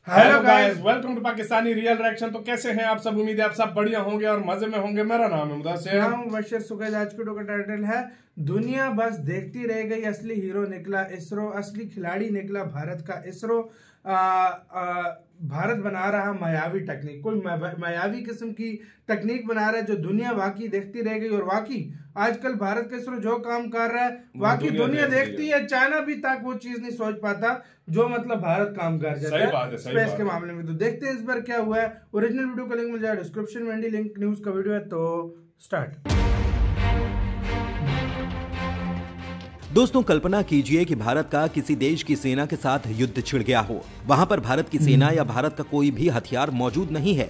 Hello guys, welcome to Pakistani real reaction. तो कैसे हैं आप सब? उम्मीद है आप सब बढ़िया होंगे और मजे में होंगे। मेरा नाम है मुदस्सिर। बशीर सुगैज। आज की का टाइटल है दुनिया बस देखती रह गई, असली हीरो निकला इसरो, असली खिलाड़ी निकला भारत का इसरो। भारत बना रहा मायावी टेक्निक, कोई मायावी किस्म की तकनीक बना रहा है जो दुनिया वाकई देखती रह गई। और वाकई आजकल भारत का इसरो जो काम कर रहा है वाकई दुनिया देखती है। चाइना भी तक वो चीज नहीं सोच पाता जो मतलब भारत काम कर जाता है स्पेस के मामले में। तो देखते हैं इस बार क्या हुआ है। ओरिजिनल वीडियो का लिंक मिल जाएगा डिस्क्रिप्शन में, लिंक न्यूज का वीडियो है। तो स्टार्ट। दोस्तों, कल्पना कीजिए कि भारत का किसी देश की सेना के साथ युद्ध छिड़ गया हो। वहां पर भारत की सेना या भारत का कोई भी हथियार मौजूद नहीं है।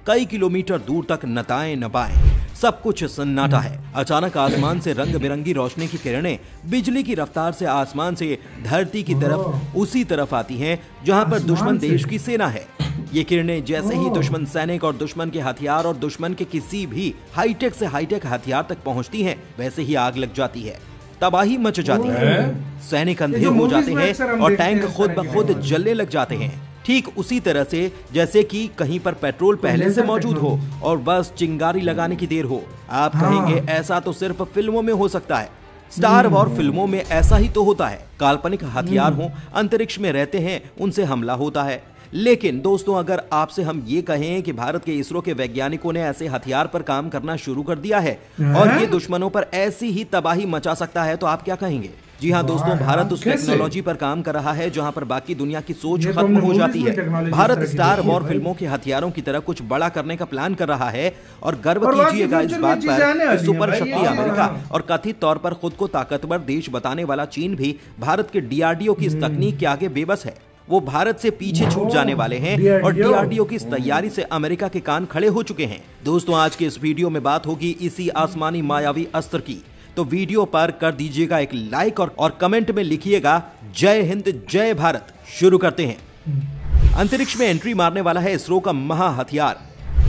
कई किलोमीटर दूर तक नताएं नबाएं, सब कुछ सन्नाटा है। अचानक आसमान से रंग बिरंगी रोशनी की किरणें बिजली की रफ्तार से आसमान से धरती की तरफ उसी तरफ आती हैं जहां पर दुश्मन देश की सेना है। ये किरणें जैसे ही दुश्मन सैनिक और दुश्मन के हथियार और दुश्मन के किसी भी हाईटेक से हाईटेक हथियार तक पहुंचती हैं, वैसे ही आग लग जाती है, तबाही मच जाती है। सैनिक अंधे हो जाते हैं और टैंक खुद ब खुद जलने लग जाते हैं। ठीक उसी तरह से जैसे कि कहीं पर पेट्रोल पहले से मौजूद हो और बस चिंगारी लगाने की देर हो। आप कहेंगे ऐसा तो सिर्फ फिल्मों में हो सकता है। स्टार वॉर फिल्मों में ऐसा ही तो होता है। काल्पनिक हथियार हो, अंतरिक्ष में रहते हैं, उनसे हमला होता है। लेकिन दोस्तों, अगर आपसे हम ये कहें कि भारत के इसरो के वैज्ञानिकों ने ऐसे हथियार पर काम करना शुरू कर दिया है और ये दुश्मनों पर ऐसी ही तबाही मचा सकता है, तो आप क्या कहेंगे? जी हाँ दोस्तों, भारत उस टेक्नोलॉजी पर काम कर रहा है जहां पर बाकी दुनिया की सोच खत्म हो जाती है। भारत स्टार वॉर फिल्मों के हथियारों की तरह कुछ बड़ा करने का प्लान कर रहा है। और गर्व कीजिएगा इस बात पर कि सुपर शक्ति अमेरिका और कथित तौर पर खुद को ताकतवर देश बताने वाला चीन भी भारत के डीआरडीओ की इस तकनीक के आगे बेबस है। वो भारत से पीछे छूट जाने वाले हैं और डीआरडीओ की इस तैयारी से अमेरिका के कान खड़े हो चुके हैं। दोस्तों, आज के इस वीडियो में बात होगी इसी आसमानी मायावी अस्त्र की। तो वीडियो पर कर दीजिएगा एक लाइक और कमेंट में लिखिएगा जय हिंद जय भारत। शुरू करते हैं। अंतरिक्ष में एंट्री मारने वाला है इसरो का महा हथियार।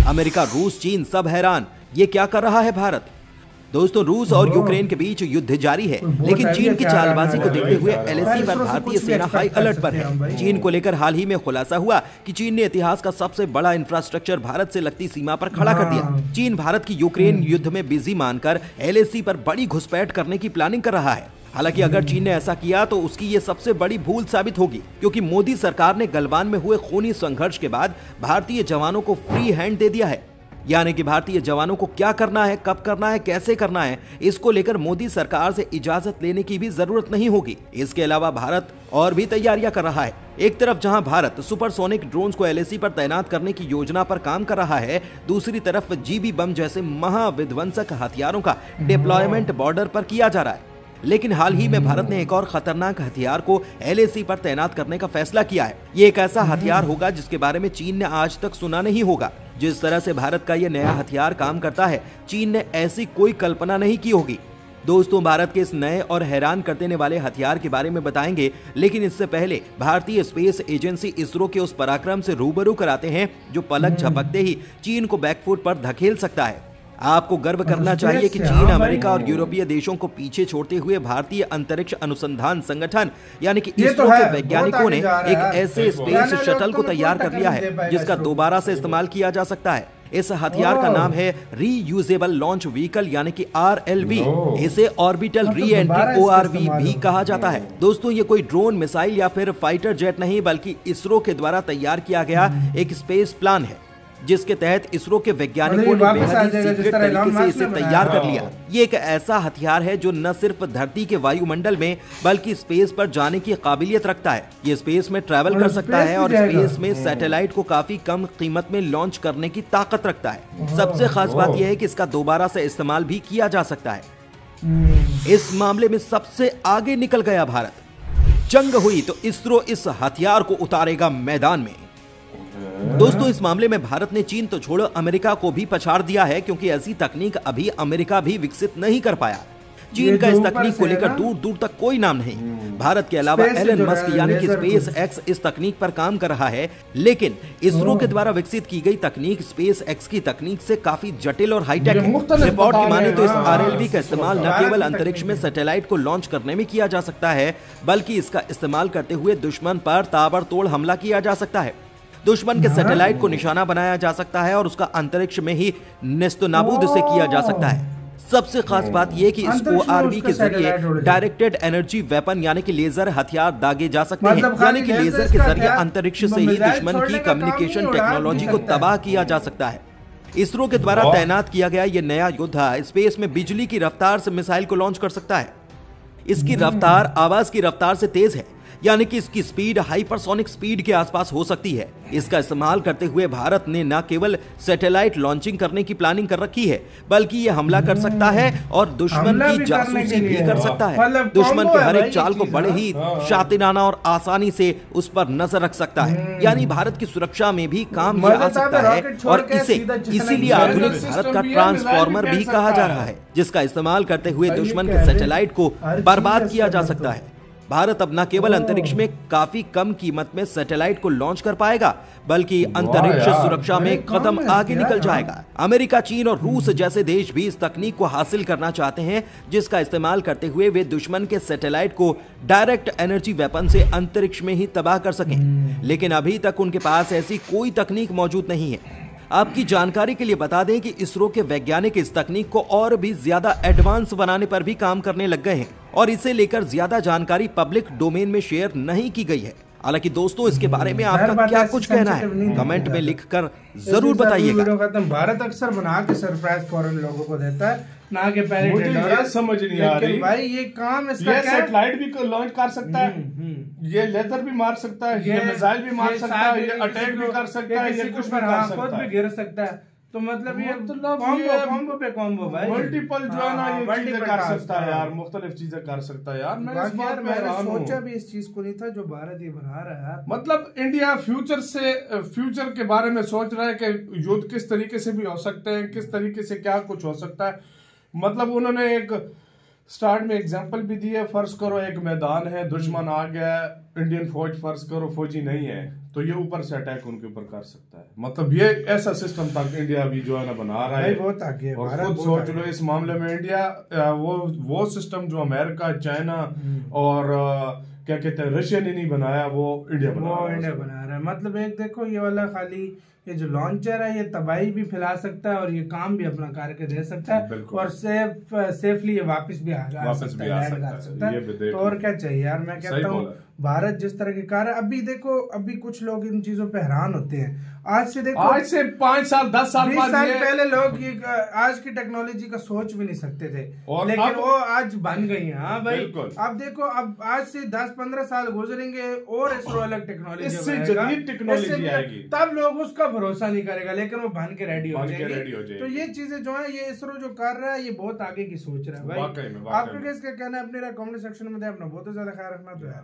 अमेरिका, रूस, चीन सब हैरान, ये क्या कर रहा है भारत? दोस्तों, रूस और यूक्रेन के बीच युद्ध जारी है, लेकिन चीन की चालबाजी को देखते हुए एलएसी पर भारतीय सेना हाई अलर्ट पर है। चीन को लेकर हाल ही में खुलासा हुआ कि चीन ने इतिहास का सबसे बड़ा इंफ्रास्ट्रक्चर भारत से लगती सीमा पर खड़ा कर दिया। चीन भारत की यूक्रेन युद्ध में बिजी मानकर एलएसी पर बड़ी घुसपैठ करने की प्लानिंग कर रहा है। हालांकि अगर चीन ने ऐसा किया तो उसकी ये सबसे बड़ी भूल साबित होगी, क्योंकि मोदी सरकार ने गलवान में हुए खूनी संघर्ष के बाद भारतीय जवानों को फ्री हैंड दे दिया है। यानी कि भारतीय जवानों को क्या करना है, कब करना है, कैसे करना है, इसको लेकर मोदी सरकार से इजाजत लेने की भी जरूरत नहीं होगी। इसके अलावा भारत और भी तैयारियां कर रहा है। एक तरफ जहां भारत सुपरसोनिक ड्रोन्स को एलएसी पर तैनात करने की योजना पर काम कर रहा है, दूसरी तरफ जीबी बम जैसे महाविध्वंसक हथियारों का डिप्लॉयमेंट बॉर्डर पर किया जा रहा है। लेकिन हाल ही में भारत ने एक और खतरनाक हथियार को एलएसी पर तैनात करने का फैसला किया है। ये एक ऐसा हथियार होगा जिसके बारे में चीन ने आज तक सुना नहीं होगा। जिस तरह से भारत का ये नया हथियार काम करता है, चीन ने ऐसी कोई कल्पना नहीं की होगी। दोस्तों, भारत के इस नए और हैरान कर देने वाले हथियार के बारे में बताएंगे, लेकिन इससे पहले भारतीय स्पेस एजेंसी इसरो के उस पराक्रम से रूबरू कराते हैं जो पलक झपकते ही चीन को बैकफुट पर धकेल सकता है। आपको गर्व करना चाहिए कि चीन, अमेरिका और यूरोपीय देशों को पीछे छोड़ते हुए भारतीय अंतरिक्ष अनुसंधान संगठन यानी कि इसरो के वैज्ञानिकों ने एक ऐसे स्पेस शटल को तैयार कर लिया है जिसका दोबारा से इस्तेमाल किया जा सकता है। इस हथियार का नाम है रीयूजेबल लॉन्च व्हीकल यानी कि RLV। इसे ऑर्बिटल री एंट्री ORV भी कहा जाता है। दोस्तों, ये कोई ड्रोन, मिसाइल या फिर फाइटर जेट नहीं, बल्कि इसरो के द्वारा तैयार किया गया एक स्पेस प्लान है, जिसके तहत इसरो के वैज्ञानिकों ने बेहद ही सीक्रेट तरीके से इसे तैयार कर लिया। ये एक ऐसा हथियार है जो न सिर्फ धरती के वायुमंडल में बल्कि स्पेस पर जाने की काबिलियत रखता है। ये स्पेस में ट्रैवल कर सकता है और स्पेस में सैटेलाइट को काफी कम कीमत में लॉन्च करने की ताकत रखता है। सबसे खास बात यह है कि इसका दोबारा से इस्तेमाल भी किया जा सकता है। इस मामले में सबसे आगे निकल गया भारत। जंग हुई तो इसरो इस हथियार को उतारेगा मैदान में। दोस्तों, इस मामले में भारत ने चीन तो छोड़ो अमेरिका को भी पछाड़ दिया है, क्योंकि ऐसी तकनीक अभी अमेरिका भी विकसित नहीं कर पाया। चीन का इस तकनीक को लेकर दूर दूर तक कोई नाम नहीं। भारत के अलावा एलन मस्क यानी कि स्पेस एक्स इस तकनीक पर काम कर रहा है, लेकिन इसरो के द्वारा विकसित की गई तकनीक स्पेस एक्स की तकनीक से काफी जटिल और हाईटेक है। रिपोर्ट की माने तो इस RLV का इस्तेमाल न केवल अंतरिक्ष में सैटेलाइट को लॉन्च करने में किया जा सकता है, बल्कि इसका इस्तेमाल करते हुए दुश्मन पर ताबड़तोड़ हमला किया जा सकता है। दुश्मन के सैटेलाइट को निशाना बनाया जा सकता है और उसका अंतरिक्ष में ही नेस्तनाबूद से किया जा सकता है। सबसे खास बात यह कि इस ORV के जरिए डायरेक्टेड एनर्जी वेपन यानी कि लेजर हथियार दागे जा सकते हैं, यानी कि लेजर के जरिए अंतरिक्ष से ही दुश्मन की कम्युनिकेशन टेक्नोलॉजी को तबाह किया जा सकता है। इसरो के द्वारा तैनात किया गया यह नया योद्धा स्पेस में बिजली की रफ्तार से मिसाइल को लॉन्च कर सकता है। इसकी रफ्तार आवाज की रफ्तार से तेज है, यानी कि इसकी स्पीड हाइपरसोनिक स्पीड के आसपास हो सकती है। इसका इस्तेमाल करते हुए भारत ने न केवल सैटेलाइट लॉन्चिंग करने की प्लानिंग कर रखी है, बल्कि ये हमला कर सकता है और दुश्मन की जासूसी भी कर सकता है। दुश्मन के हर एक चाल को बड़े ही शातिराना और आसानी से उस पर नजर रख सकता है, यानी भारत की सुरक्षा में भी काम आ सकता है। और इसे इसीलिए आधुनिक भारत का ट्रांसफॉर्मर भी कहा जा रहा है, जिसका इस्तेमाल करते हुए दुश्मन के सैटेलाइट को बर्बाद किया जा सकता है। भारत अब न केवल अंतरिक्ष में काफी कम कीमत में सैटेलाइट को लॉन्च कर पाएगा, बल्कि अंतरिक्ष सुरक्षा में कदम आगे निकल जाएगा। अमेरिका, चीन और रूस जैसे देश भी इस तकनीक को हासिल करना चाहते हैं, जिसका इस्तेमाल करते हुए वे दुश्मन के सैटेलाइट को डायरेक्ट एनर्जी वेपन से अंतरिक्ष में ही तबाह कर सकें। लेकिन अभी तक उनके पास ऐसी कोई तकनीक मौजूद नहीं है। आपकी जानकारी के लिए बता दें कि इसरो के वैज्ञानिक इस तकनीक को और भी ज्यादा एडवांस बनाने पर भी काम करने लग गए हैं और इसे लेकर ज्यादा जानकारी पब्लिक डोमेन में शेयर नहीं की गई है। हालांकि दोस्तों, इसके बारे में आपका क्या कुछ कहना है, कमेंट में लिखकर जरूर बताइएगा। भारत अक्सर बना के सरप्राइज फॉरेन लोगों को देता है, ना के पहले मुझे समझ नहीं आ रही भाई ये काम इसका ये सैटेलाइट भी लॉन्च कर सकता है, ये लेजर भी मार सकता है, ये मिसाइल भी मार सकता है, ये अटैक भी कर सकता है, ये कुछ भी कर सकता है, गिर सकता है। तो मतलब ये कॉम्बो पे कॉम्बो भाई, मल्टीपल जो है ना ये चीजें कर सकता है यार, मुख्तलिफ चीजें कर सकता है यार। मैंने सोचा भी इस चीज को नहीं था जो भारत ये बना रहा है। मतलब इंडिया फ्यूचर के बारे में सोच रहा है कि युद्ध किस तरीके से भी हो सकते हैं, किस तरीके से क्या कुछ हो सकता है। मतलब उन्होंने एक स्टार्ट में एग्जांपल भी दिया, फर्ज करो एक मैदान है, दुश्मन आ गया, इंडियन फौज फर्ज करो फौजी नहीं है, तो ये ऊपर से अटैक उनके ऊपर कर सकता है। मतलब ये ऐसा सिस्टम तक इंडिया अभी जो है ना बना रहा है। बहुत आगे है, और खुद सोच लो इस मामले में इंडिया वो सिस्टम जो अमेरिका, चाइना और क्या कहते हैं रशिया ने नहीं बनाया, वो इंडिया बना रहा है। मतलब एक देखो ये वाला खाली ये जो लॉन्चर है ये तबाही भी फैला सकता है और ये काम भी अपना करके दे सकता है और सेफली ये वापस भी आ सकता है। तो और क्या चाहिए यार। मैं कहता हूँ भारत जिस तरह के कार्य अभी देखो, अभी कुछ लोग इन चीजों पे हैरान होते हैं। आज से देखो, आज से 5 साल 10 साल 20 साल पहले लोग आज की टेक्नोलॉजी का सोच भी नहीं सकते थे, लेकिन वो आज बन गई है। हाँ भाई, अब देखो, अब आज से 10-15 साल गुजरेंगे और इसरो अलग टेक्नोलॉजी आएगी, तब लोग उसका भरोसा नहीं करेगा, लेकिन वो बन के रेडी हो जाएगी। तो ये चीजें जो है, ये इसरो जो कर रहा है, ये बहुत आगे की सोच रहा है भाई। आपका क्या कहना है अपने कमेंट सेक्शन में, अपना बहुत ज्यादा ख्याल रखना। तो यार